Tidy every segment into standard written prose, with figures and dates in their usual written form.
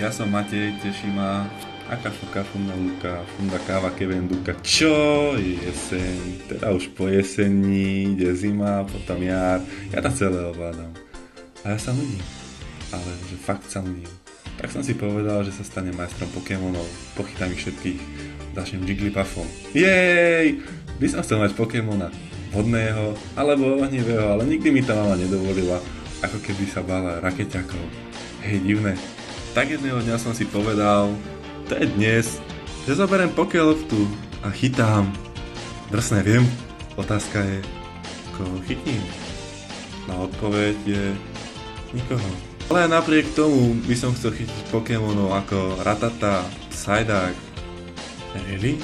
Ja som Matej, teší ma aká fuka funda luka, funda káva Kevin Duka. Čo? Je jeseň, teda už po jeseni, ide zima, potom jar, ja to celé ovládam. A ja sa nudím, ale že fakt sa nudím. Tak som si povedal, že sa stanem majstrom Pokémonov, pochytám ich všetkých, začnem Jigglypuffom. Jej! By som chcel mať Pokémona, vodného alebo ohnivého, ale nikdy mi tá mama nedovolila, ako keby sa bála rakeťakov. Hej, divné. Tak jedného dňa som si povedal, to je dnes, že zoberiem Pokéloftu a chytám. Drsné, viem, otázka je, koho chytím? No odpoveď je nikoho. Ale napriek tomu by som chcel chytiť Pokémonov ako Ratata, Psyduck. Really?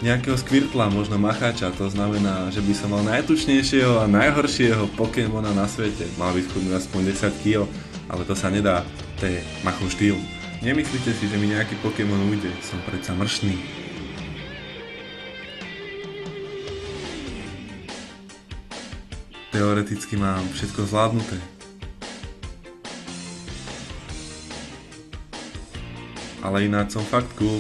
Nejakého Squirtla, možno Machača, to znamená, že by som mal najtučnejšieho a najhoršieho Pokémona na svete. Mal by schudnúť aspoň 10 kg, ale to sa nedá, to je Machov štýl. Nemyslíte si, že mi nejaký Pokémon ujde, som predsa mršný. Teoreticky mám všetko zvládnuté. Ale ináč som fakt cool.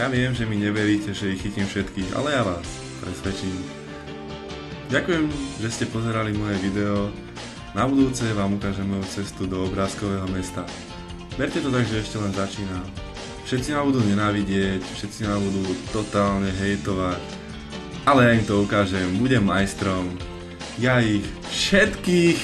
Ja viem, že mi neveríte, že ich chytím všetkých, ale ja vás presvedčím. Ďakujem, že ste pozerali moje video. Na budúce vám ukážem moju cestu do obrázkového mesta. Berte to tak, že ešte len začínam. Všetci ma budú nenávidieť, všetci ma budú totálne hejtovať. Ale ja im to ukážem, budem majstrom. Ja ich všetkých